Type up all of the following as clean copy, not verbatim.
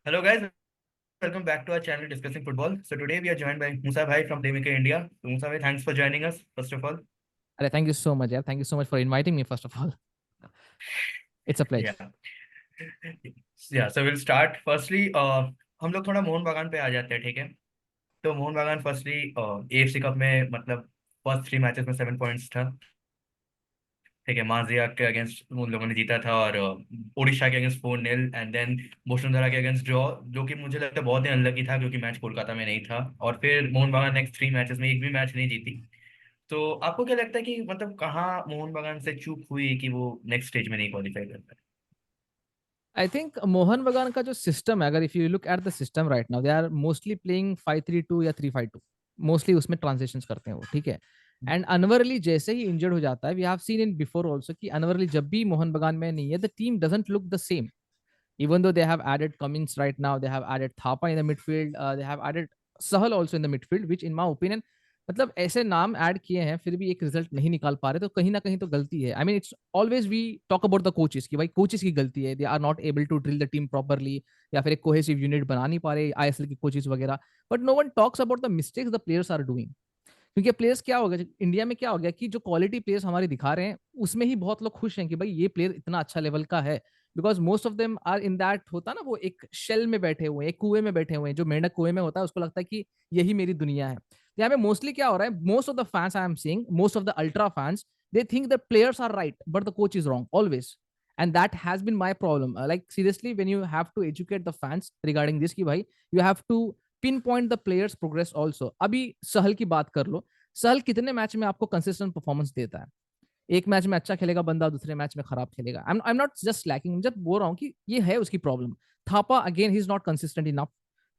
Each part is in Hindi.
Hello guys, welcome back to our channel discussing football. So today we are joined by Musa Bhai from Playmaker India. So Musa Bhai, thanks for joining us first of all. अरे थैंक यू सो मच यार, thank you so much for inviting me first of all. It's a Yeah. Pleasure. Yeah, so we'll start. Firstly, हम लोग थोड़ा मोहन बागान पे आ जाते हैं, ठीक है? तो मोहन बागान फर्स्टली एएफसी कप में मतलब फर्स्ट 3 मैचेस में 7 पॉइंट्स था, ठीक है। माजिया के अगेंस्ट उन लोगों ने जीता था और उड़ीसा के अगेंस्ट 4-0 एंड देन वसुंधरा के अगेंस्ट ड्रॉ, जो कि मुझे लगता है बहुत ही अनलकी था क्योंकि मैच कोलकाता में नहीं था। और फिर मोहन बागान नेक्स्ट 3 मैचेस में एक भी मैच नहीं जीती। तो आपको क्या लगता है कि मतलब कहाँ मोहन बागान से चूक हुई कि वो नेक्स्ट स्टेज में नहीं क्वालिफाई कर पाए? आई थिंक मोहन बगान का जो सिस्टम है, अगर if you look at the system right now, they are mostly playing 5-3-2 या 3-5-2. मोस्टली उसमें ट्रांजेक्शन करते हैं वो, ठीक है. एंड अनवर अली जैसे ही इंजर्ड हो जाता है, we have seen in before also कि अनवर अली जब भी मोहन बगान में नहीं है, the team doesn't look the same. Even though they have added Cummins right now, they have added Thapa in the midfield, they have added Sahal also in the midfield, which in my opinion, मतलब ऐसे नाम ऐड किए हैं फिर भी एक रिजल्ट नहीं निकाल पा रहे, तो कहीं ना कहीं तो गलती है. I mean it's always we talk about the coaches कि भाई कोचेस की गलती है, they are not able to drill the team properly, या फिर एक कोहेसिव यूनिट बना नहीं पा रहे आईएसएल के कोचेस वगैरह. But no one talks about the mistakes the players are doing. क्योंकि प्लेयर्स क्या हो गया इंडिया में, क्या हो गया कि जो क्वालिटी प्लेयर्स हमारे दिखा रहे हैं उसमें ही बहुत लोग खुश हैं कि भाई ये प्लेयर इतना अच्छा लेवल का है. Because most of them are in that, होता ना वो एक शेल में बैठे हुए हैं, एक कुएं में बैठे हुए हैं. जो मेंढक कुएं में होता है उसको लगता है कि यही मेरी दुनिया है. यहाँ पे मोस्टली क्या हो रहा है, most of the fans I am seeing, most of the ultra fans, they think the players are right but the coach is wrong always. And that has been my problem. Like seriously, when you have to educate the fans regarding this, कि भाई you have to pinpoint the players progress also. अभी सहल की बात कर लो, सहल कितने मैच में आपको कंसिस्टेंट परफॉर्मेंस देता है? एक मैच में अच्छा खेलेगा बंदा, दूसरे मैच में खराब खेलेगा. I am not just lacking, जब बोल रहा हूँ कि ये है उसकी problem. Thapa again he is not consistent enough.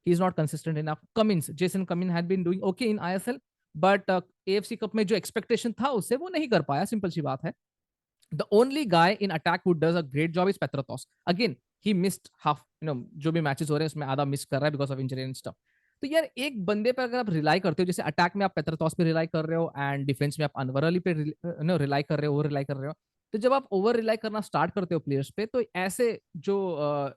He is not consistent enough. Cummins, Jason Cummin had been doing okay in ISL, but AFC cup में जो एक्सपेक्टेशन था उससे वो नहीं कर पाया, सिंपल सी बात है. The only guy in attack who does a great job is Petratos. Again, he missed half, जो भी मैचेस हो रहे हैं उसमें आधा मिस कर रहा है because of injury and stuff. तो यार एक बंदे पर अगर आप रिलाई करते हो, जैसे अटैक में आप पेट्राटॉस पे रिलाई कर रहे हो एंड डिफेंस में आप अनवर अली पे रिलाई कर रहे हो, ओवर रिलाई कर रहे हो, तो जब आप ओवर रिलाई करना स्टार्ट करते हो प्लेयर्स पे, तो ऐसे जो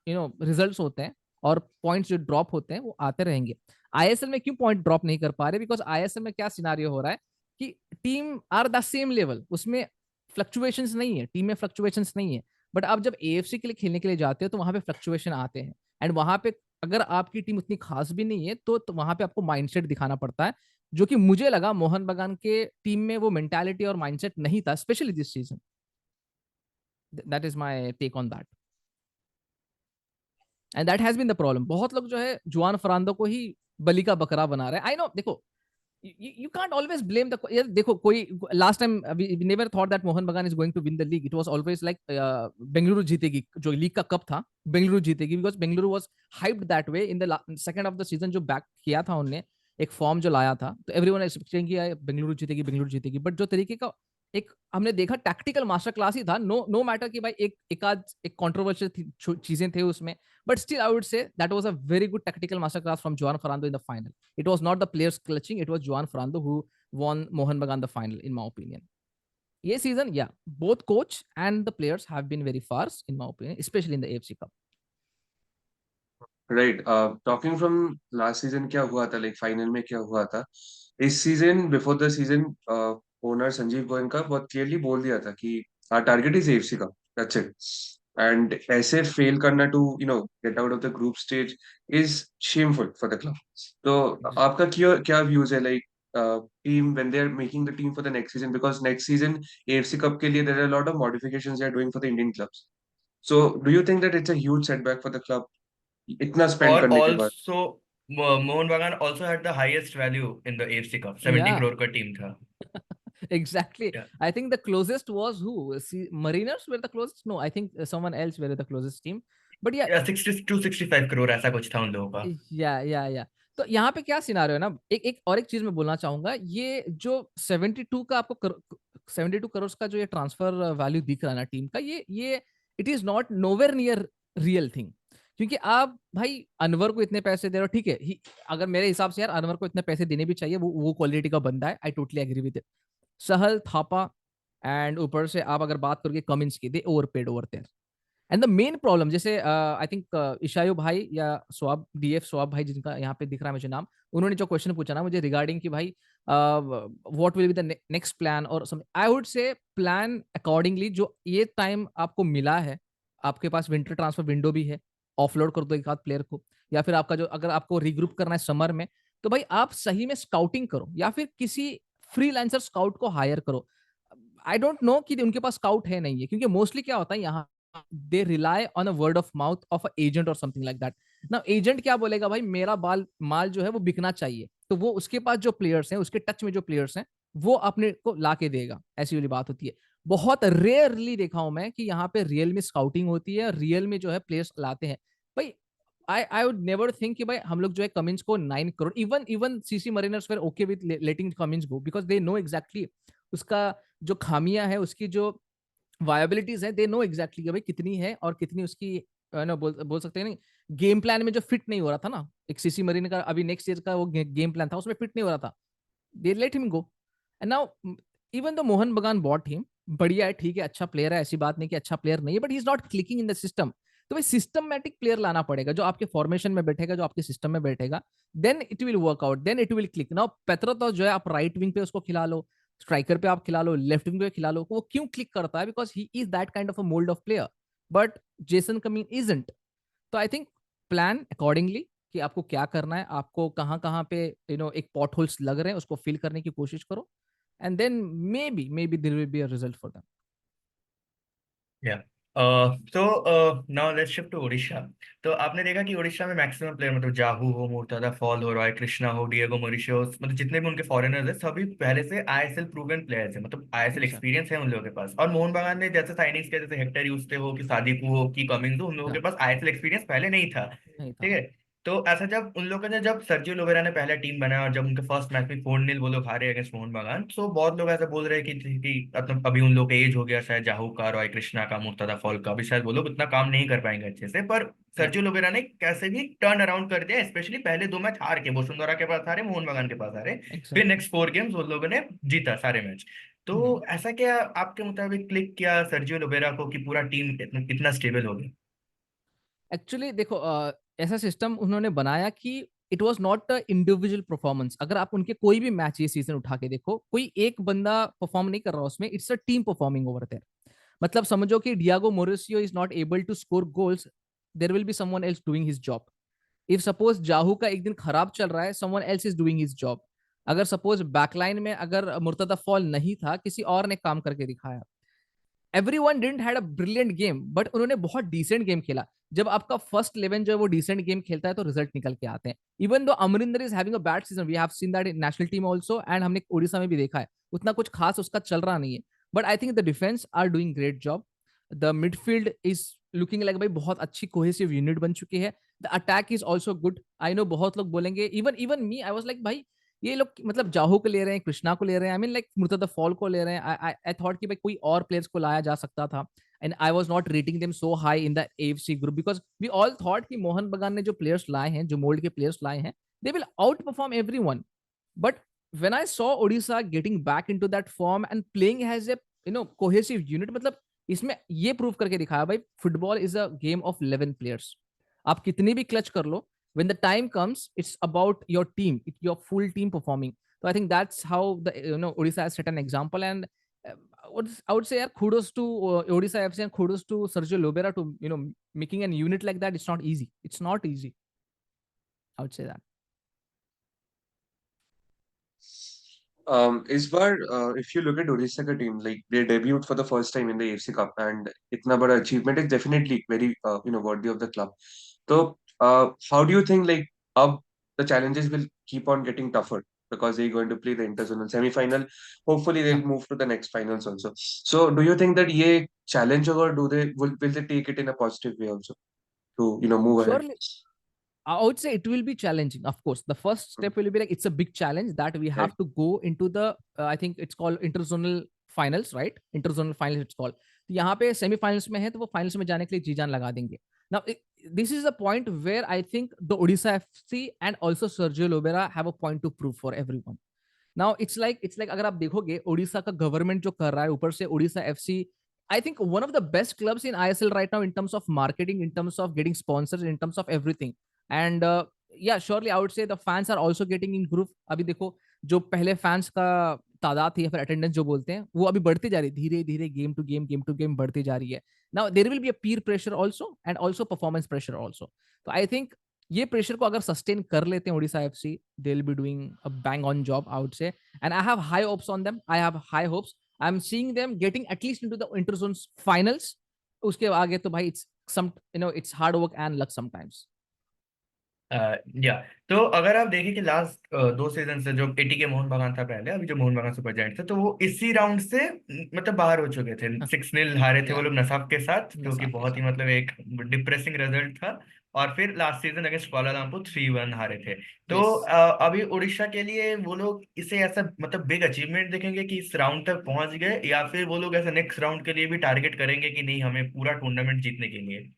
रिजल्ट्स होते हैं और पॉइंट्स जो ड्रॉप होते हैं वो आते रहेंगे. आईएसएल में क्यों पॉइंट ड्रॉप नहीं कर पा रहे? बिकॉज आईएसएल में क्या सिनारियो हो रहा है कि team are the same level, उसमें फ्लक्चुएशंस नहीं है, टीम में फ्लक्चुएशंस नहीं है. बट आप जब एएफसी के लिए खेलने के लिए जाते हो तो वहां पे फ्लक्चुएशन आते हैं. एंड वहां पे अगर आपकी टीम उतनी खास भी नहीं है तो वहां पे आपको माइंडसेट दिखाना पड़ता है, जो कि मुझे लगा मोहन बगान के टीम में वो मेंटालिटी और माइंडसेट नहीं था, specially this season. That is my take on that. And that has been the problem. बहुत लोग जो है जुआन फरांदो को ही बलि का बकरा बना रहे हैं. आई नो, देखो, you can't always blame the, यार देखो, कोई last time we never thought that Mohan बगान is going to win the league. It was always like Bengaluru जीतेगी, जो लीग का कप था बेंगलुरु जीतेगी, because Bengaluru was hyped that way in the second of the season. जो बैक किया था उनने, एक फॉर्म जो लाया था, तो एवरीवन एक्सपेक्टिंग कि बेंगलुरु जीतेगी, बेंगलुरु जीतेगी. बट जो तरीके का एक हमने देखा, टैक्टिकल मास्टर क्लास ही था. नो मैटर कि भाई एक कंट्रोवर्शियल चीजें थे उसमें, but still I would say that was a very good tactical masterclass from Juan Fernando in the final. It was not the players clutching, it was Juan Fernando who won Mohan Bagan the final, in my opinion. Yes, season, yeah, both coach and the players have been very fast, in my opinion, especially in the AFC Cup. Right. Talking from last season क्या हुआ था, लाइक फाइनल में क्या हुआ था इस सीजन, before the season owner Sanjiv Goenka बहुत क्लियरली बोल दिया था कि our target is AFC cup, that's it. And ऐसे फेल करना to get out of the group stage is shameful for the club. तो आपका क्या क्या व्यूज है, like team when they are making the team for the next season, because next season AFC cup के लिए there are a lot of modifications they are doing for the Indian clubs. So do you think that it's a huge setback for the club इतना स्पेंड और करने के बाद? Also Mohan Bagan also had the highest value in the AFC cup, 70 Yeah. Crore का टीम था. Exactly. Yeah. I think the closest was who? See, Mariners were the closest. No, I think someone else were the closest team. But yeah, या 62 65 करोड़ ऐसा कुछ था उन लोगों का. या तो यहाँ पे क्या सिनारियो है ना, एक एक और एक चीज मैं बोलना चाहूंगा. ये जो 72 का आपको 72 करोड़ का जो ये ट्रांसफर वैल्यू दिख रहा है ना टीम का, ये it is not nowhere near real thing. क्योंकि आप भाई अनवर को इतने पैसे दे रहे हो, ठीक है, अगर मेरे हिसाब से यार अनवर को इतने पैसे देने भी चाहिए, वो क्वालिटी का बंदा है, I totally agree with it. Sahal, Thapa, and ऊपर से आप अगर बात करोगे कमिंस की, they over paid over there. And the main problem, जैसे आई थिंक ईशायु भाई या स्वाब डीएफ स्वाब भाई, जिनका यहाँ पे दिख रहा है मुझे नाम, उन्होंने जो क्वेश्चन पूछा ना मुझे रिगार्डिंग कि भाई what will be the next plan और I would say plan accordingly. जो ये टाइम आपको मिला है, आपके पास विंटर ट्रांसफर विंडो भी है, ऑफलोड कर दो एक आध प्लेयर को, या फिर आपका जो अगर आपको रिग्रुप करना है समर में, तो भाई आप सही में स्काउटिंग करो या फिर किसी फ्रीलांसर स्काउट को हायर करो। आई डोंट नो कि उनके पास स्काउट है नहीं है, क्योंकि मोस्टली क्या होता है यहाँ, they rely on a word of mouth of a agent और समथिंग लाइक दैट। ना एजेंट क्या बोलेगा, भाई मेरा माल जो है वो बिकना चाहिए, तो वो उसके पास जो प्लेयर्स हैं, उसके टच में जो प्लेयर्स हैं, वो अपने को ला के देगा, ऐसी वाली बात होती है। बहुत रेयरली देखा हूं मैं कि यहाँ पे रियल में स्काउटिंग होती है, रियल में जो है प्लेयर्स लाते हैं भाई। आई वुड नेवर थिंक कि भाई हम लोग जो है कमिंस को 9 crore, even CC Mariners were okay with letting Cummins go, because they know exactly उसका जो खामियां है, उसकी जो वायबिलिटीज है, दे नो एग्जैक्टली भाई कितनी है और कितनी उसकी ना बोल सकते हैं नहीं। गेम प्लान में जो फिट नहीं हो रहा था ना, एक सीसी मरीन का अभी नेक्स्ट ईयर का वो गेम प्लान था, उसमें फिट नहीं हो रहा था, they let him go. And now even the Mohun Bagan bought him, बढ़िया है, ठीक है, अच्छा प्लेयर है, ऐसी बात नहीं कि अच्छा प्लेयर नहीं है, but he is not clicking in the system. तो भाई सिस्टमैटिक प्लेयर लाना पड़ेगा जो आपके फॉर्मेशन में बैठेगा, जो आपके सिस्टम में बैठेगा, then it will work out, then it will click. Now पेत्रो तो जो है आप राइट विंग पे उसको खिला लो, स्ट्राइकर पे आप खिला लो, लेफ्ट विंग पे खिला लो, वो क्यों क्लिक करता है, because he is that kind of a mould of player, but Jason coming isn't. तो आई थिंक प्लान अकॉर्डिंगली कि आपको क्या करना है, आपको कहाँ कहाँ पे एक पॉट होल्स लग रहे हैं, उसको फिल करने की कोशिश करो, and then maybe there will be a result for them. या तो now let's shift to Odisha. तो आपने देखा कि उड़ीसा में मैक्सिमम प्लेयर, मतलब जाहू हो, मुर्तजा फॉल हो, रॉय कृष्णा हो, डिएगो मॉरिशियोस, मतलब जितने भी उनके फॉरेनर्स हैं सभी पहले से आईएसएल प्रूवन प्लेयर्स हैं, मतलब आईएसएल Exactly. एक्सपीरियंस है उन लोगों के पास। और मोहन बागान ने जैसे साइनिंग्स किए, जैसे हेक्टर यूस्टे हो कि सादिकू हो कि कमिंस हो, उन लोगों के Yeah, पास आईएसएल एक्सपीरियंस पहले नहीं था। नहीं था। ठीक है। तो ऐसा जब उन लोगों ने, जब सर्जियो लोवेरा ने पहला टीम बनाया और जब उनके फर्स्ट मैच में 4-0 वो लोग हारे अगेंस्ट मोहन बागान, तो बहुत लोग ऐसा बोल रहे हैं कि मतलब अभी उन लोग का एज हो गया, शायद जाहू का, रॉय कृष्णा का, मुर्तजा फॉल का भी शायद वो लोग उतना काम नहीं कर पाएंगे अच्छे से। पर Yeah. सर्जियो लोवेरा ने कैसे भी टर्न अराउंड कर दिया, स्पेशली पहले 2 मैच हार के, वसुंधरा के पास हारे, मोहन बागान के पास हारे, फिर Exactly. नेक्स्ट 4 गेम्स उन लोगों ने जीता सारे मैच। तो हम्म। ऐसा क्या आपके मुताबिक क्लिक किया सर्जियो लोवेरा को कि पूरा टीम इतना स्टेबल हो गया? एक्चुअली देखो, ऐसा सिस्टम उन्होंने बनाया कि it was not a individual performance. अगर आप उनके कोई भी मैच ये सीजन उठा के देखो, कोई एक बंदा परफॉर्म नहीं कर रहा उसमें, it's a team performing over there. मतलब समझो कि Diego Mauricio is not able to score goals, there will be someone else doing his job. If suppose Jahouh का एक दिन खराब चल रहा है, someone else is doing his job. अगर सपोज बैकलाइन में अगर मुर्तजा फॉल नहीं था, किसी और ने काम करके दिखाया। Everyone didn't had a brilliant game, but उन्होंने बहुत डिसेंट गेम खेला। जब आपका फर्स्ट 11 जो है वो डिसेंट गेम खेलता है, तो रिजल्ट निकल के आते हैं। Even though Amrinder is having a bad season, we have seen that in national team also, and हमने ओडिशा में भी देखा है, उतना कुछ खास उसका चल रहा नहीं है। But I think the defence are doing great job. The midfield is looking like भाई बहुत अच्छी कोहेसिव यूनिट बन चुकी है। The attack is also good. I know बहुत लोग बोलेंगे, even even me, I was like भाई ये लोग मतलब जाहो को ले रहे हैं, कृष्णा को ले रहे हैं, I mean like Murtaza fall को ले रहे हैं। आई थॉट कि भाई कोई और प्लेयर्स को लाया जा सकता था, and I was not rating them so high in the AFC group, because we all thought कि मोहन बगान ने जो प्लेयर्स लाए हैं, जो मोल्ड के प्लेयर्स लाए हैं, they will out perform everyone. But when I saw Odisha getting back into that form and playing as a cohesive unit, मतलब इसमें ये प्रूव करके दिखाया भाई football is a game of 11 players. आप कितनी भी क्लच कर लो, when the time comes, it's about your team, it's your full team performing. So I think that's how the Odisha has set an example, and I would say yeah, kudos to Odisha FC and kudos to Sergio Lobera to making an unit like that. It's not easy. It's not easy. I would say that. इस बार if you look at Odisha का team, like they debuted for the first time in the AFC Cup, and इतना बड़ा achievement is definitely very worthy of the club. So how do you think like अब the challenges will keep on getting tougher because they're going to play the interzonal semi-final. Hopefully Yeah. they'll move to the next finals also. So do you think that ये challenge or do they will they take it in a positive way also to move ahead? Surely, I would say it will be challenging. Of course, the first step will be like it's a big challenge that we Right. have to go into the. I think it's called interzonal finals, right? Interzonal finals it's called. तो यहाँ पे सेमीफाइनल्स में है, तो वो फाइनल्स में जाने के लिए जी जान लगा देंगे. Now, this is the point where I think the Odisha FC and also Sergio Lobera have a point to prove for everyone. Now it's like अगर आप देखोगे ओडिशा का गवर्नमेंट जो कर रहा है, ऊपर से Odisha FC I think one of the best clubs in ISL right now in terms of marketing, in terms of getting sponsors, in terms of everything. And yeah, surely I would say the fans are also getting in groove. अभी देखो जो पहले फैंस का तादाद थी या फिर अटेंडेंस जो बोलते हैं वो अभी बढ़ती जा रही है धीरे धीरे गेम टू गेम बढ़ती जा रही है. Now there will be a peer pressure also and also performance pressure also. तो आई थिंक ये प्रेशर को अगर सस्टेन कर लेते हैं Odisha FC, they will be doing a bang on job I would say. And I have high hopes on them. I have high hopes. I'm seeing them getting at least into the interzone finals. उसके आगे तो भाई it's some, it's hard work and luck sometimes. या तो अगर आप देखें कि लास्ट 2 सीजन से जो एटी के मोहन बागान था पहले, अभी जो मोहन बागान सुपर जायंट था, तो वो इसी राउंड से मतलब बाहर हो चुके थे. 6-0 हारे थे वो Yeah, लोग नसाफ के साथ, जो कि नसाफ के बहुत ही साथ. मतलब एक डिप्रेसिंग रिजल्ट था. और फिर लास्ट सीजन अगेंस्ट कुआलालंपुर 3-1 हारे थे. तो Yes. अभी उड़ीसा के लिए वो लोग इसे ऐसा मतलब बिग अचीवमेंट देखेंगे कि इस राउंड तक पहुंच गए, या फिर वो लोग ऐसा नेक्स्ट राउंड के लिए भी टारगेट करेंगे कि नहीं हमें पूरा टूर्नामेंट जीतने के लिए.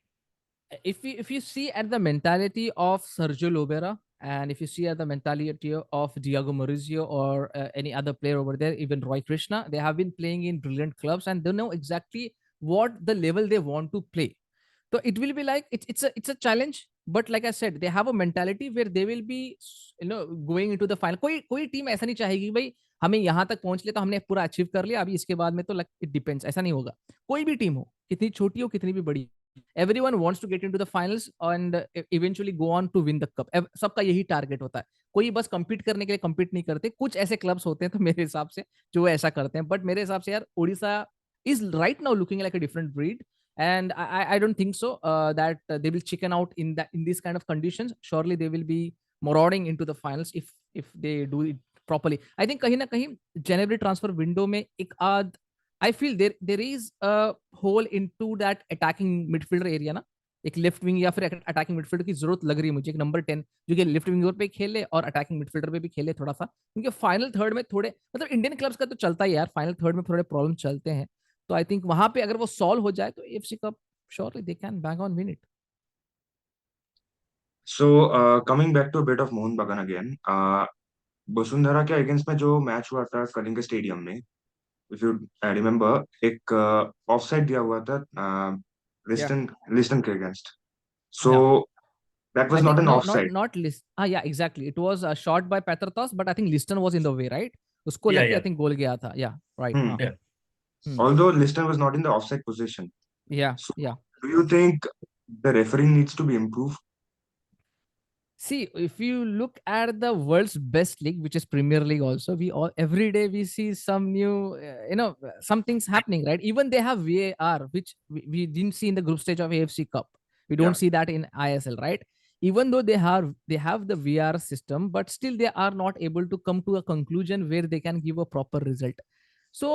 If you see at the mentality of Sergio Lobera, and if you see at the mentality of Diego Maurizio or any other player over there, even Roy Krishna, they have been playing in brilliant clubs and they know exactly what the level they want to play. So it will be like it's a challenge, but like I said, they have a mentality where they will be going into the final. कोई टीम ऐसा नहीं चाहेगी भाई हमें यहाँ तक पहुंच लिया तो हमने पूरा अचीव कर लिया, अभी इसके बाद में तो इट डिपेंड्स, ऐसा नहीं होगा. कोई भी टीम हो, कितनी छोटी हो कितनी भी बड़ी, everyone wants to get into the finals and eventually go on to win the cup. सबका यही टारगेट होता है. कोई बस compete करने के लिए compete नहीं करते. कुछ ऐसे क्लब्स होते हैं तो मेरे हिसाब से जो ऐसा करते हैं, बट मेरे हिसाब से यार Odisha is right now looking like a different breed. And I don't think so that they will chicken out in these kind of conditions. Surely they will be marauding into the finals if they do it properly. I think कहीं ना कहीं January transfer window में एक आध I feel there is a hole into that attacking midfielder area ना, एक लेफ्ट विंग या फिर अटैकिंग मिडफील्डर की जरूरत लग रही है मुझे, एक नंबर 10 जो कि लेफ्ट विंग पे खेले और अटैकिंग मिडफील्डर पे भी खेले थोड़ा सा, क्योंकि फाइनल थर्ड में थोड़े मतलब इंडियन क्लब्स का तो चलता ही यार, फाइनल थर्ड में थोड़े प्रॉब्लम चलते हैं. तो आई थिंक वहां पे अगर वो सॉल्व हो जाए तो FC cup surely they can bang on win it. So, coming back to a bit of Mohun Bagan again, Vasundhara के अगेंस्ट में जो मैच हुआ था कलिंग स्टेडियम में, इफ यू रिमेम्बर, एक ऑफसाइड दिया हुआ था Yeah. लिस्टन के against. So Yeah. That I was not think an no, offside. not list. Yeah, exactly. It was a shot by Petratos, but I think Liston was in the way, right? उसको या लग के या I think गोल गया था. Yeah, right. Hmm. हाँ. या Although Liston was not in the offside position. Yeah, So, yeah. do you think the refereeing needs to be improved? See, if you look at the world's best league, which is Premier League, also we all every day we see some new, some things happening, right? Even they have VAR, which we didn't see in the group stage of AFC Cup. We don't Yeah. see that in ISL, right? Even though they have the VR system, but still they are not able to come to a conclusion where they can give a proper result. So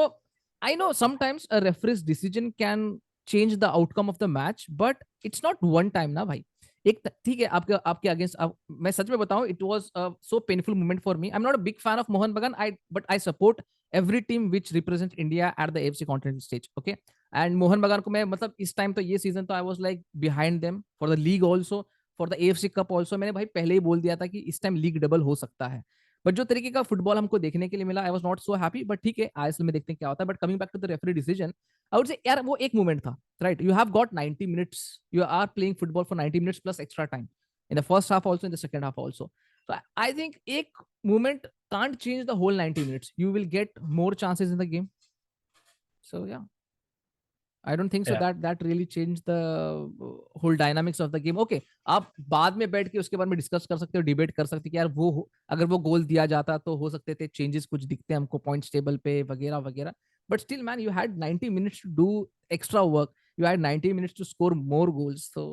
I know sometimes a referee's decision can change the outcome of the match, but it's not one time ना भाई. एक ठीक है आपके आपके अगेंस्ट मैं सच में बताऊं, it was so painful moment for me. I am not a big fan of Mohun Bagan, but I support every team which represent India at the FC continental stage. Okay, and Mohun Bagan को मैं मतलब इस टाइम तो ये सीजन तो आई was like behind them for the league also, for the FC cup also. मैंने भाई पहले ही बोल दिया था कि इस टाइम लीग डबल हो सकता है, बट जो तरीके का फुटबॉल हमको देखने के लिए मिला, I was not so happy. But ठीक है, आईएसएल में देखते हैं क्या होता है. But coming back to the referee decision, I would say यार वो एक मोमेंट था, right? You have got 90 minutes. You are playing football for 90 minutes plus extra time in the first half also, in the second half also. So I think एक moment can't change the whole 90 minutes. You will get more chances in the game. So yeah, I don't think so या that really changed the whole dynamics of the game. Okay, आप बाद में बैठ के उसके बारे में डिस्कस कर सकते हो, डिबेट कर सकते हो कि यार अगर वो गोल दिया जाता तो हो सकते थे चेंजेस कुछ दिखते हमको पॉइंट्स टेबल पे वगैरह वगैरह. But still, man, you had 90 minutes to do extra work. You had 90 minutes to score more goals. So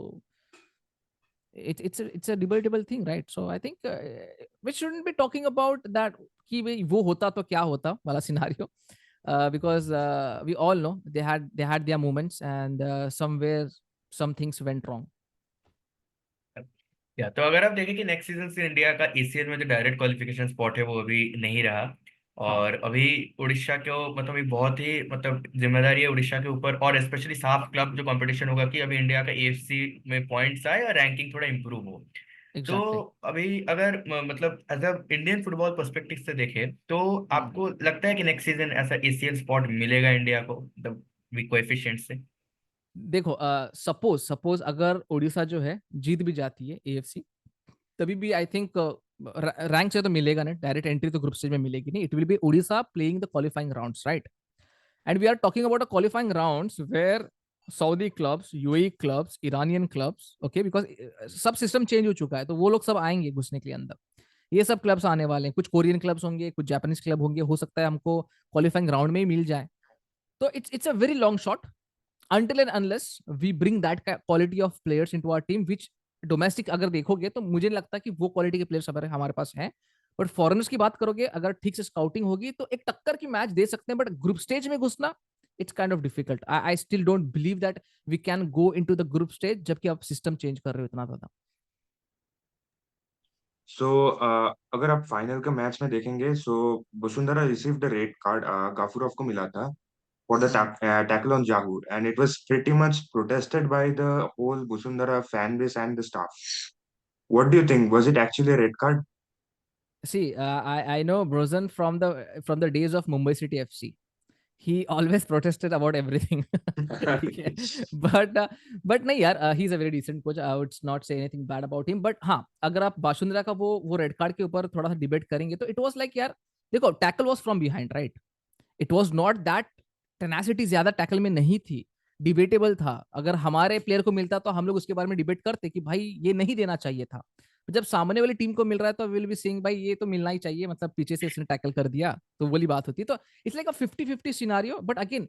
it's a debatable thing, right? So I think we shouldn't be talking about that कि भाई वो होता तो क्या होता वाला scenario, because we all know they had their moments and somewhere some things went wrong. या तो अगर आप देखें कि नेक्स्ट सीजन से इंडिया का एसीएल में जो डायरेक्ट क्वालिफिकेशन स्पॉट है वो अभी नहीं रहा. हाँ. और अभी उड़ीसा को मतलब एक बहुत ही मतलब जिम्मेदारी है उड़ीसा के ऊपर, और स्पेशली साफ क्लब जो कंपटीशन होगा कि अभी इंडिया का एएफसी में पॉइंट्स आए और रैंकिंग थोड़ा इंप्रूव हो. तो Exactly. अभी अगर मतलब as a Indian football perspective से देखें तो आपको लगता है कि नेक्स्ट सीजन ऐसा एसीएल स्पॉट मिलेगा इंडिया को, मतलब कोएफिशिएंट से? देखो सपोज सपोज अगर उड़ीसा जो है जीत भी जाती है एएफसी, तभी भी आई थिंक रैंक से तो मिलेगा नहीं, डायरेक्ट एंट्री तो ग्रुप स्टेज में मिलेगी नहीं. It will be Odisha playing the qualifying rounds, right? And we are talking about a qualifying rounds where Saudi clubs, UAE clubs, Iranian clubs, okay, because सब सिस्टम चेंज हो चुका है, तो वो लोग सब आएंगे घुसने के लिए अंदर. ये सब क्लब्स आने वाले हैं, कुछ कोरियन क्लब्स होंगे, कुछ जापानीज क्लब होंगे, हो सकता है हमको क्वालिफाइंग राउंड में ही मिल जाए. तो it's a very long shot until and unless we bring that quality of players into our team, which domestic अगर देखोगे तो मुझे नहीं लगता कि वो क्वालिटी के प्लेयर्स हमारे पास हैं. बट फॉरेनर्स की बात करोगे, अगर ठीक से स्काउटिंग होगी तो एक टक्कर की मैच दे सकते हैं. बट ग्रुप स्टेज में घुसना, it's kind of difficult. I still don't believe that we can go into the group stage, जबकि आप सिस्टम चेंज कर रहे हो इतना ज्यादा. सो अगर आप फाइनल का मैच में देखेंगे, so Vasundhara received the red card Gafurov को मिला था for the tackle on Jahur, and it was pretty much protested by the whole Busundhara fan base and the staff. What do you think? Was it actually a red card? See, I know Brozen from the days of Mumbai City FC. He always protested about everything. ठीक है. But नहीं यार, he is a very decent coach. I would not say anything bad about him. But हाँ, अगर आप बाशुंद्रा का वो रेड कार्ड के ऊपर थोड़ा सा डिबेट करेंगे तो इट वाज लाइक यार, देखो tackle was from behind, right? It was not that tenacity ज्यादा टैकल में नहीं थी. डिबेटेबल था. अगर हमारे प्लेयर को मिलता तो हम लोग उसके बारे में डिबेट करते कि भाई ये नहीं देना चाहिए था. जब सामने वाली टीम को मिल रहा है तो विल बी सेइंग भाई ये तो मिलना ही चाहिए, मतलब पीछे से इसने टैकल कर दिया, तो वाली बात होती है. तो it's like a 50-50 scenario. But again,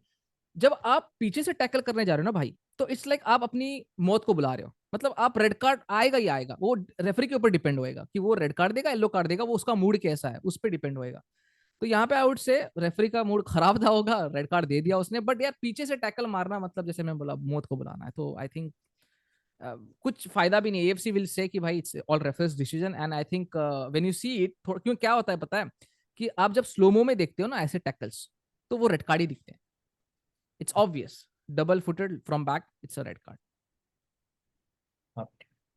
जब आप पीछे से टैकल करने जा रहे हो ना भाई, तो इट्स लाइक आप अपनी मौत को बुला रहे हो. मतलब आप रेड कार्ड आएगा ही आएगा, वो रेफरी के ऊपर डिपेंड होएगा कि वो रेड कार्ड देगा, येलो कार्ड देगा, वो उसका मूड कैसा है उस पर डिपेंड होएगा. तो यहाँ पे आई वुड से रेफरी का मूड खराब था होगा, रेड कार्ड दे दिया उसने. बट यार पीछे से टैकल मारना, मतलब जैसे मैं बोला, मौत को बुलाना है. तो आई थिंक कुछ फायदा भी नहीं. एएफसी विल से कि भाई it's all referees decision. And I think when you see it, क्यों क्या होता है पता है, कि आप जब स्लोमो में देखते हो ना ऐसे टैकल्स, तो वो रेड कार्ड ही दिखते हैं. It's obvious, double footed from back, it's a red card. हाँ.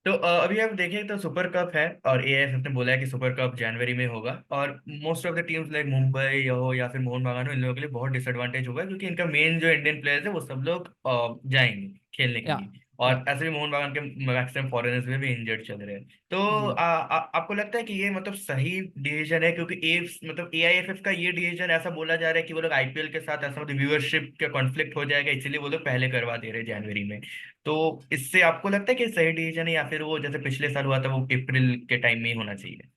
तो अभी आप देखें तो सुपर कप है और एएफएफ ने बोला है कि सुपर कप जनवरी में होगा, और most of the teams like Mumbai हो या फिर मोहन बागान हो, इन लोगों के लिए बहुत डिसएडवांटेज होगा, क्योंकि इनका मेन जो इंडियन प्लेयर्स है वो सब लोग जाएंगे खेलने के या लिए. और ऐसे भी मोहन बागान के मैक्सिमम फॉरेनर्स में भी इंजर्ड चल रहे हैं. तो जी. आपको लगता है कि ये मतलब सही डिसीजन है? क्योंकि मतलब एआईएफएफ का ये डिसीजन ऐसा बोला जा रहा है कि वो लोग आईपीएल के साथ ऐसा मतलब व्यूअरशिप का कॉन्फ्लिक्ट हो जाएगा, इसीलिए वो लोग पहले करवा दे रहे हैं जनवरी में. तो इससे आपको लगता है कि सही डिसीजन है, या फिर वो जैसे पिछले साल हुआ था वो अप्रैल के टाइम में ही होना चाहिए?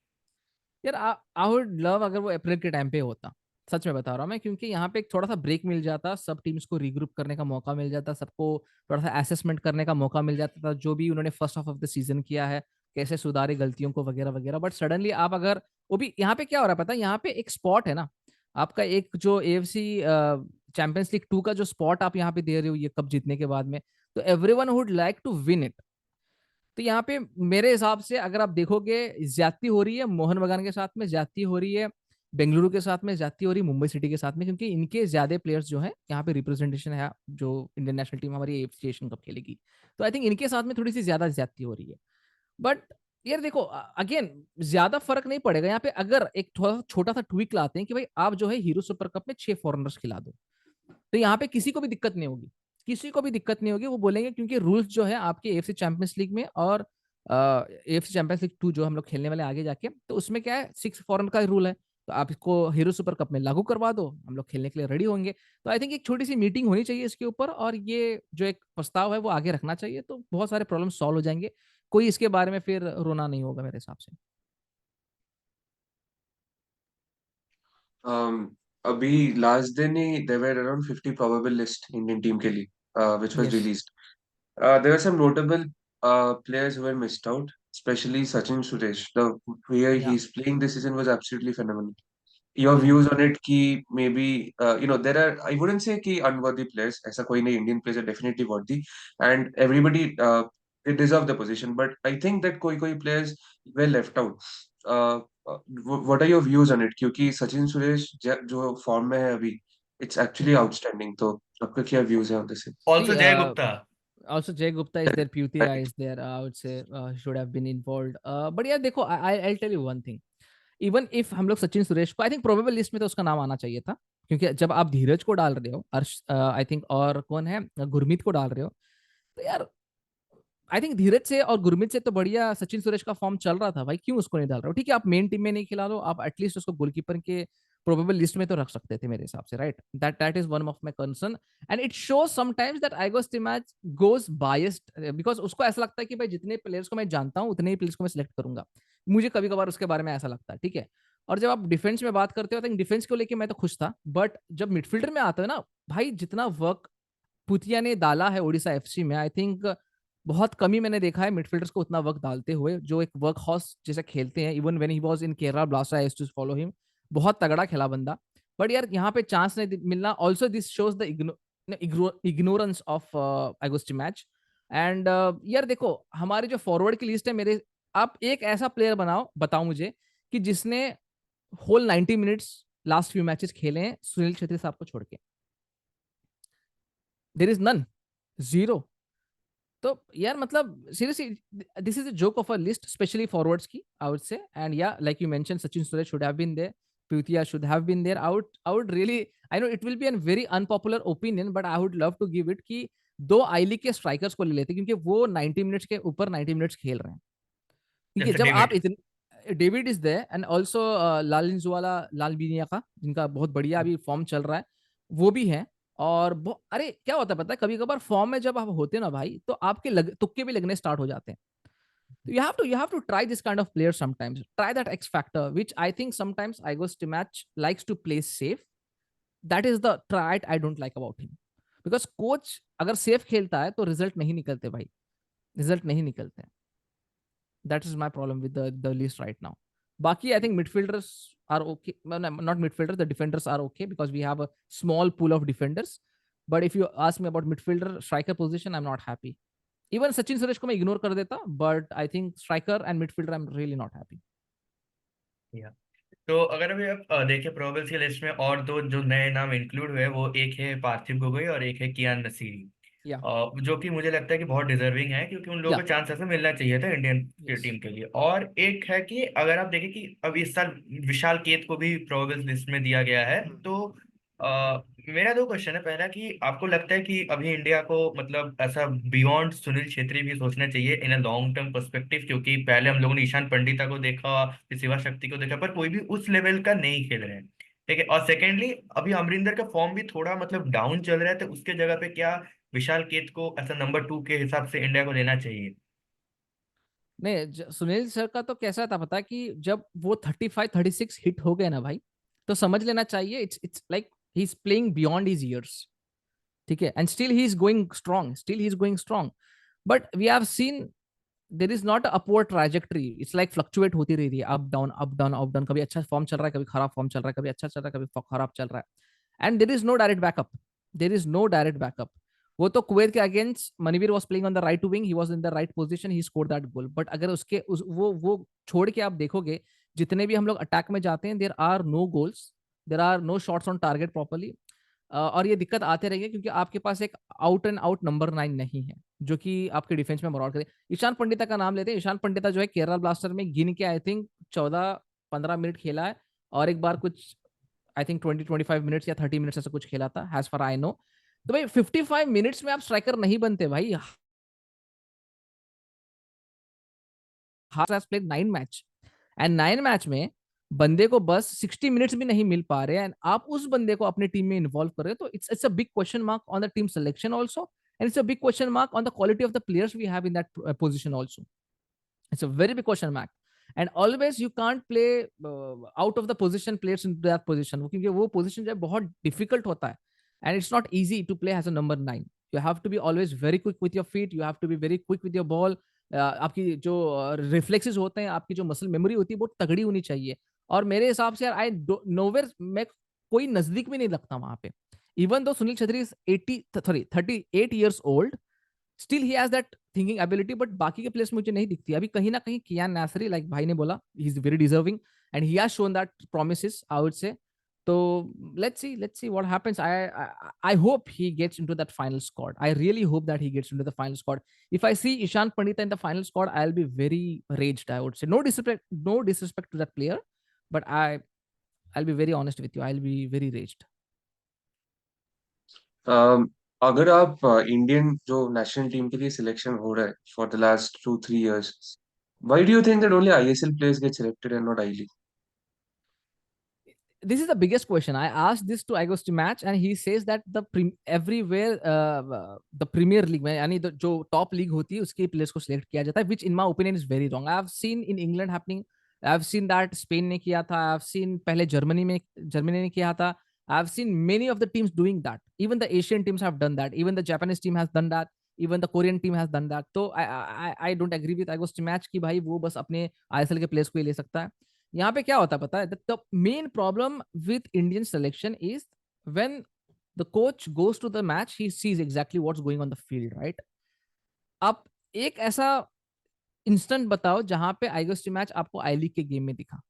यार आई वुड लव अगर वो अप्रैल के टाइम पे होता. सच में बता रहा हूँ मैं, क्योंकि यहाँ पे एक थोड़ा सा ब्रेक मिल जाता, सब टीम्स को रीग्रुप करने का मौका मिल जाता, सबको थोड़ा सा असेसमेंट करने का मौका मिल जाता था, जो भी उन्होंने first half of the season किया है, कैसे सुधारे गलतियों को वगैरह वगैरह. बट सडनली आप अगर, वो भी यहाँ पे क्या हो रहा है पता है, यहाँ पे एक स्पॉट है ना आपका, एक जो एएफसी चैंपियंस लीग 2 का जो स्पॉट आप यहाँ पे दे रहे हो ये कप जीतने के बाद में, तो everyone would like to win it. तो यहाँ पे मेरे हिसाब से अगर आप देखोगे, ज्यादती हो रही है मोहन बगान के साथ में, ज्यादती हो रही है बेंगलुरु के साथ में, ज्यादती हो रही है मुंबई सिटी के साथ में, क्योंकि इनके ज्यादा प्लेयर्स जो हैं यहाँ पे रिप्रेजेंटेशन है, जो इंडियन नेशनल टीम हमारी एशियन एशियन कप खेलेगी. तो आई थिंक इनके साथ में थोड़ी सी ज्यादा ज्यादती हो रही है. बट यार देखो, अगेन ज्यादा फर्क नहीं पड़ेगा यहाँ पे अगर एक थोड़ा छोटा सा ट्विक लाते हैं कि भाई आप जो है हीरो सुपर कप में 6 फॉरनर्स खिला दो, तो यहाँ पे किसी को भी दिक्कत नहीं होगी. किसी को भी दिक्कत नहीं होगी. वो बोलेंगे क्योंकि रूल्स जो है आपके एएफसी चैंपियंस लीग में और एएफसी चैंपियंस लीग 2 जो हम लोग खेलने वाले आगे जाके, तो उसमें क्या है, 6 फॉरन का रूल है, तो आप इसको हीरो सुपर कप में लागू करवा दो, हम लोग खेलने के लिए रेडी होंगे. तो आई थिंक एक छोटी सी मीटिंग होनी चाहिए इसके ऊपर, और ये जो एक प्रस्ताव है वो आगे रखना चाहिए, तो बहुत सारे प्रॉब्लम सॉल्व हो जाएंगे. कोई इसके बारे में फिर रोना नहीं होगा मेरे हिसाब से. um, अभी लास्ट दिन ही there were around 50 probable list Indian team के लिए, which was yes. released. There were some notable players who were missed out, especially Sachin Suresh. The way या. he's playing this season was absolutely phenomenal. Your true. views on it कि maybe there are, I wouldn't say कि unworthy players, ऐसा कोई नहीं, Indian players are definitely worthy and everybody they deserve the position, but I think that कोई players were left out. uh, what are your views on it, क्योंकि सचिन सुरेश जो फॉर्म में है अभी, it's actually outstanding. तो आपका क्या views है on this? ऑल्सो See, जय Gupta. also Jay Gupta is there, Pyutia is there. I would say should have been involved. But yeah, देखो, I'll tell you one thing. Even if हम लोग सचिन सुरेश को, आई थिंक प्रोबेबल लिस्ट में तो उसका नाम आना चाहिए था. क्योंकि जब आप धीरज को डाल रहे हो, अर्श आई थिंक, और कौन है, गुरमीत को डाल रहे हो, तो यार आई थिंक धीरज से और गुरमीत से तो बढ़िया सचिन सुरेश का फॉर्म चल रहा था भाई, क्यों उसको नहीं डाल रहे हो? ठीक है, आप मेन टीम में नहीं खिला लो, आप एटलीस्ट उसको गोलकीपर के प्रोबेबल लिस्ट में तो रख सकते थे मेरे हिसाब से, right? That is one of my concern, and it shows sometimes that Igor Stimac goes biased, because उसको ऐसा लगता है कि भाई जितने प्लेयर्स को मैं जानता हूँ उतने ही प्लेयर्स को मैं सिलेक्ट करूंगा। मुझे कभी कभार उसके बारे में ऐसा लगता है, ठीक है। और जब आप डिफेंस में बात करते हो, तो डिफेंस को लेके मैं तो खुश था, बट जब मिडफील्डर में आता है ना भाई, जितना वर्क पुतिया ने डाला है ओडिशा एफसी में, आई थिंक बहुत कमी मैंने देखा है मिडफील्डर्स को उतना वर्क डालते हुए, जो एक वर्क हॉर्स जैसे खेलते हैं। Even when he was in Kerala Blaster, I used to follow him, बहुत तगड़ा खेला बंदा। बट यार यहाँ पे चांस नहीं मिलना, also this shows the ignorance of अगुस्ट match. And यार देखो, हमारी जो फॉरवर्ड की लिस्ट है मेरे, आप एक ऐसा प्लेयर बनाओ, बताओ मुझे, कि जिसने whole 90 minutes last few matches खेले हैं सुनील छेत्री साहब को छोड़ के। There is none, zero. तो यार मतलब seriously this is a joke of a list, specially forwards की, I would say. And yeah like you mention, Sachin Suresh should have been there, Pruthia should have been there. I would really, I know it will be a very unpopular opinion, but I would love to give it कि दो आई लीग के स्ट्राइकर्स को ले लेते, क्योंकि वो 90 मिनट्स के ऊपर 90 मिनट्स खेल रहे हैं। ठीक है, जैसे जब आप डेविड। इतने, David is there, and also Lallianzuala, लाल बिनिया का, जिनका बहुत बढ़िया अभी फॉर्म चल रहा है, वो भी है। और अरे क्या होता है पता है, कभी कभार फॉर्म में जब आप होते ना भाई, तो आपके तुक्के भी लगने स्टार्ट हो जाते हैं। तो you have to try this kind of player sometimes. Try that X factor, which I think sometimes Igor Stimac likes to play safe. That is the trait I don't like about him. Because coach अगर सेफ खेलता है तो रिजल्ट नहीं निकलते भाई, रिजल्ट नहीं निकलते। That is my problem with the list right now. Baki, I think midfielders are okay. No, not midfielders, the defenders are okay because we have a small pool of defenders. But if you ask me about midfielder, striker position, I'm not happy. Even Sachin Suresh को मैं ignore कर देता, but I think striker and midfielder I'm really not happy. या तो अगर अभी आप देखें प्रोबेबल्स की लिस्ट में और दो जो नए नाम इंक्लूड हुए, वो एक है पार्थिव गोगोई और एक है कियान नसीरी। Yeah, जो कि मुझे लगता है कि बहुत डिजर्विंग है, क्योंकि उन लोगों yeah, को चांस ऐसे मिलना चाहिए था इंडियन yes. टीम के लिए। और एक है कि अगर आप देखें कि अब इस साल विशाल केत को भी प्रोबेबल्स लिस्ट में दिया गया है, तो मेरा दो क्वेश्चन है। पहला कि आपको लगता है कि अभी इंडिया को मतलब ऐसा बियॉन्ड सुनील छेत्री भी सोचना चाहिए इन अ लॉन्ग टर्म पर्सपेक्टिव, क्योंकि पहले हम लोगों ने ईशान पंडिता को देखा, फिर शिवा शक्ति को देखा, पर कोई भी उस लेवल का नहीं खेल रहे हैं। ठीक है। और सेकेंडली, अभी अमरिंदर का फॉर्म भी थोड़ा मतलब डाउन चल रहा है, तो उसके जगह पे क्या विशाल केत को ऐसा नंबर 2 के हिसाब से इंडिया को लेना चाहिए? नहीं, सुनील सर का तो कैसा था पता है, कि जब वो 35-36 हिट हो गए ना भाई, तो समझ लेना चाहिए it's like he is playing beyond his years. ठीक है, and still he is going strong, still he is going strong. But we have seen there is not upward trajectory, it's like fluctuate होती रही है, up down up down up down, कभी अच्छा फॉर्म चल रहा है, कभी खराब फॉर्म चल रहा है, कभी अच्छा चल रहा है, कभी खराब चल रहा है। And there is no direct backup, there is no direct backup. वो तो कुवैत के against Manvir was playing on the right wing, he was in the right position, he scored that goal. But अगर वो छोड़ के आप देखोगे, जितने भी हम लोग अटैक में जाते हैं, there are no goals, there are no shots on target properly. और ये दिक्कत आते रहेंगे, क्योंकि आपके पास एक आउट एंड आउट नंबर 9 नहीं है जो कि आपके डिफेंस में मरौट करे। ईशान पंडिता का नाम लेते हैं, ईशान पंडिता जो है केरला ब्लास्टर में गिन के आई थिंक 14-15 मिनट खेला है, और एक बार कुछ आई थिंक 20-25 मिनट्स या 30 मिनट्स ऐसा कुछ खेला था, एज फार आई नो। तो भाई 55 मिनट्स में आप स्ट्राइकर नहीं बनते भाई। has played 9 match, and 9 match में बंदे को बस 60 मिनट्स भी नहीं मिल पा रहे हैं, एंड आप उस बंदे को अपनी टीम में इन्वॉल्व कर रहे हो, तो it's a big question mark on the team selection also, and it's a big question mark on the quality of the players we have in that position also. It's a very big question mark. And always you can't play out of the position players in that position, क्योंकि वो पोजीशन जो है बहुत डिफिकल्ट होता है, and it's not easy to play as a number 9। You have to be always very quick with your feet, you have to be very quick with your ball. आपकी जो रिफ्लेक्सेस होते हैं, आपकी जो मसल मेमोरी होती है, बहुत तगड़ी होनी चाहिए। और मेरे हिसाब से यार आई नोवेयर मैं कोई नजदीक भी नहीं लगता वहां पे। Even though Sunil Chhetri is 38 years old, still he has that thinking ability, but बाकी के प्लेयर्स मुझे नहीं दिखती अभी। कहीं ना कहीं कियान नासरी, लाइक भाई ने बोला, he is very deserving and he has shown that promises, I would से। तो let's see what happens. I hope he gets into that final squad. I really hope that he gets into the final squad. If I see Ishan Pandita in the final squad, I'll be very raged, I would say. No disrespect to that player, but I'll be very honest with you, I'll be very raged. अगर आप इंडियन जो नेशनल टीम के लिए सिलेक्शन हो रहा है for the last 2-3 years, why do you think that only ISL players get selected and not I League? This is the biggest question. I asked this to Agosti Match, and he says that everywhere the Premier League में यानी जो top league होती है उसके players को select किया जाता है, which in my opinion is very wrong. I have seen in England happening. I have seen that Spain ने किया था. I have seen पहले Germany ने किया था. I have seen many of the teams doing that. Even the Asian teams have done that. Even the Japanese team has done that. Even the Korean team has done that. तो I don't agree with Agosti Match कि भाई वो बस अपने ISL के players को ही ले सकता है. यहाँ पे क्या होता है पता है, the main problem with Indian selection is when the coach goes to the match he sees exactly what's going on the field, right? आप एक ऐसा इंस्टेंट बताओ जहां पे आइगोस्टी मैच आपको आई लीग के गेम में दिखा.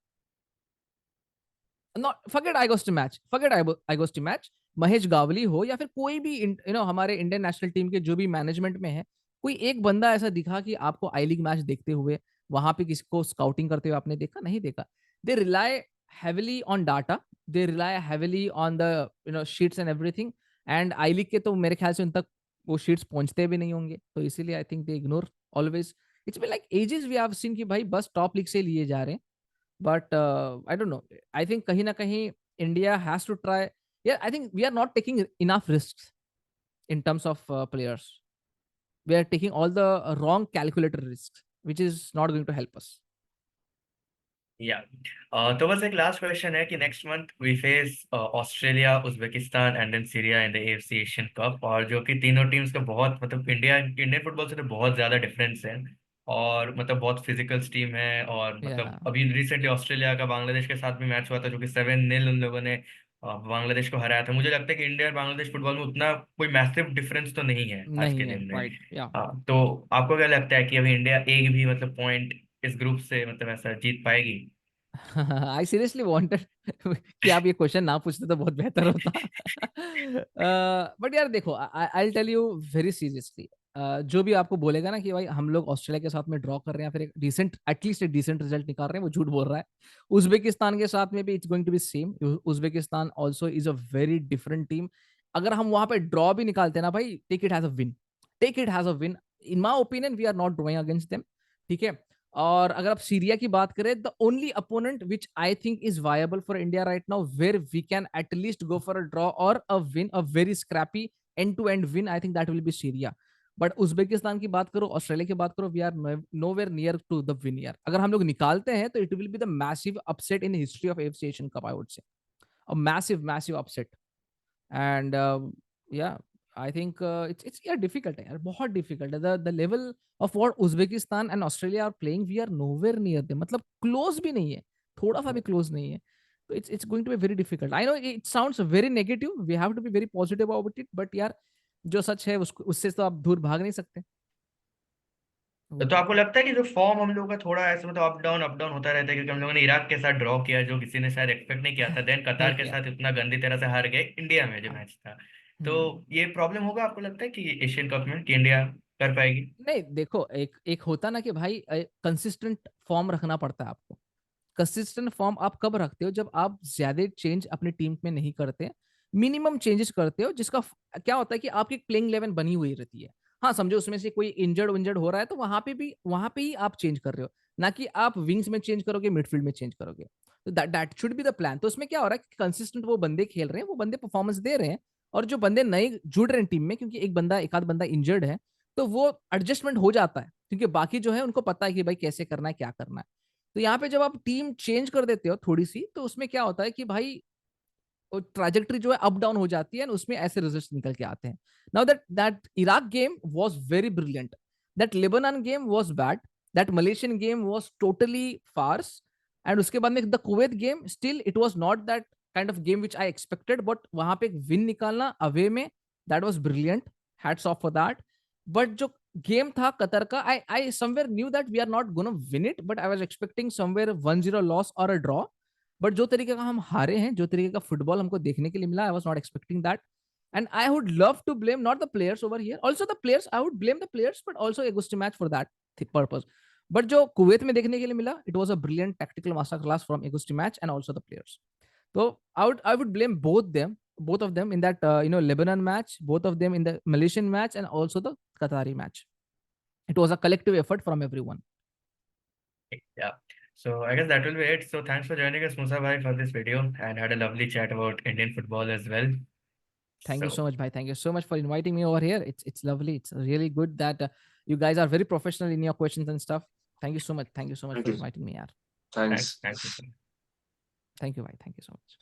Not forget आइगोस्टी match, forget आइगोस्टी match, Mahesh Gawali हो या फिर कोई भी हमारे इंडियन नेशनल टीम के जो भी मैनेजमेंट में है, कोई एक बंदा ऐसा दिखा कि आपको आई लीग मैच देखते हुए वहां पे किसी को स्काउटिंग करते हुए आपने देखा? नहीं देखा. They rely heavily on data, they rely heavily on the sheets and everything, and I league के तो मेरे ख्याल से उन तक वो शीट्स पहुंचते भी नहीं होंगे, तो इसीलिए I think they ignore always. It's been like ages we have seen कि भाई बस टॉप लीग से लिए जा रहे हैं. But I don't know. I think kahin na kahin India has to try. Yeah, I think we are not taking enough risks in terms of players. We are taking all the wrong calculated risks, which is not going to help us. या तो बस एक लास्ट क्वेश्चन है कि next month we face Australia, Uzbekistan and then Syria in the AFC Asian cup, और जो कि तीनों टीम्स का बहुत मतलब इंडियन फुटबॉल से तो बहुत ज्यादा डिफरेंस है, और मतलब बहुत फिजिकल टीम है, और Yeah. मतलब अभी रिसेंटली ऑस्ट्रेलिया का बांग्लादेश के साथ भी मैच हुआ था जो कि 7-0 उन लोगों ने बांग्लादेश को हराया था. मुझे लगता है कि इंडिया और बांग्लादेश फुटबॉल में उतना कोई मैसिव डिफरेंस तो नहीं है आज के नहीं है, दिन में. right? Yeah. तो आपको क्या लगता है कि अभी इंडिया एक भी मतलब पॉइंट इस ग्रुप से मतलब ऐसा जीत पाएगी? I seriously wanted कि आप ये क्वेश्चन ना पूछते तो बहुत बेहतर होता. बट यार देखो, I tell you very seriously, जो भी आपको बोलेगा ना कि भाई हम लोग ऑस्ट्रेलिया के साथ में ड्रॉ कर रहे हैं, फिर एक डिसेंट एटलीस्ट एक डिसेंट रिजल्ट निकाल रहे हैं, वो झूठ बोल रहा है. उज्बेकिस्तान के साथ में भी it's going to be same. Uzbekistan also is a very different team. अगर हम वहां पे ड्रॉ भी निकालते हैं ना भाई, take it as a win, take it as a win. In my opinion we are not drawing against them, ठीक है? और अगर आप सीरिया की बात करें, the only opponent which I think is viable for India right now, where we can at least go for a draw और a win, a very scrappy end to end win, I think that will be Syria. But Uzbekistan की बात करो, ऑस्ट्रेलिया की बात करो, we are nowhere near to the win यार. अगर हम लोग निकालते हैं तो it will be the massive upset in history of AFC Asian cup, I would say. A massive upset. And yeah, I think it's yeah difficult है यार, बहुत difficult है. The level of what Uzbekistan and Australia are playing, we are nowhere near them. मतलब close भी नहीं है, थोड़ा सा भी close नहीं है. तो it's going to be very difficult. I know it sounds very negative. We have to be very positive about it. But यार जो सच है उससे तो आप दूर भाग नहीं सकते. तो आपको लगता है कि जो फॉर्म हम लोग का थोड़ा ऐसे मतलब अप डाउन होता रहता है, क्योंकि हम लोगों ने इराक के साथ ड्रॉ किया जो किसी ने शायद एक्सपेक्ट नहीं किया था, देन नहीं कतार के किया. साथ इतना गंदी तरह से हार गए इंडिया में जो हाँ. मैच था. तो ये प्रॉब्लम होगा आपको लगता है कि एशियन कप में कि इंडिया कर पाएगी? नहीं देखो, एक एक होता ना कि भाई कंसिस्टेंट फॉर्म रखना पड़ता है आपको. कंसिस्टेंट फॉर्म आप कब रखते हो? जब आप ज्यादा चेंज अपनी टीम में नहीं करते, मिनिमम चेंजेस करते हो, जिसका क्या होता है कि आपकी प्लेइंग 11 बनी हुई रहती है. हाँ, समझो उसमें से कोई इंजर्ड हो रहा है तो वहां पे ही आप चेंज कर रहे हो, ना कि आप विंग्स में चेंज करोगे, मिडफील्ड में चेंज करोगे. तो that should be the plan. तो उसमें क्या हो रहा है कि कंसिस्टेंट वो बंदे खेल रहे हैं, वो बंदे परफॉर्मेंस दे रहे हैं, और जो बंदे नए जुड़ रहे हैं टीम में, क्योंकि एक आध बंदा इंजर्ड है, तो वो एडजस्टमेंट हो जाता है, क्योंकि बाकी जो है उनको पता है कि भाई कैसे करना है, क्या करना है. तो यहाँ पे जब आप टीम चेंज कर देते हो थोड़ी सी, तो उसमें क्या होता है कि भाई ट्रैजेक्टरी जो है अप डाउन हो जाती है, उसमें ऐसे रिजल्ट्स निकल के आते हैं. Now that Iraq game was very brilliant, that Lebanon game was bad, that Malaysian game was totally farce, and उसके बाद में the Kuwait game, still it was not that kind of game which I expected, but वहां पे एक विन निकालना अवे में, that was brilliant. Hats off for that. But जो गेम था कतर का, I somewhere knew that we are not gonna win it, but I was expecting somewhere 1-0 loss और अ ड्रॉ. बट जो तरीके का हम हारे हैं, जो तरीके का फुटबॉल हमको देखने के लिए मिला, I was not expecting that. And I would love to blame not the players over here, also the players, I would blame the players, but also एगोस्टी match for that purpose. But जो कुवैत में देखने के लिए मिला, it was a brilliant tactical master class from एगोस्टी match and also the players. तो I would blame both them. both of them in that Lebanon match, both of them in the Malaysian match, and also the Qatari match. It was a collective effort from everyone. Yeah. So I guess that will be it. So thanks for joining us, Musa bhai, for this video, and had a lovely chat about Indian football as well. Thank you So so much, bhai. Thank you so much for inviting me over here. It's lovely. It's really good that you guys are very professional in your questions and stuff. Thank you so much. Thank you so much Thank for you. inviting me, yaar. Thanks. thanks. Thank you, bhai. Thank you so much.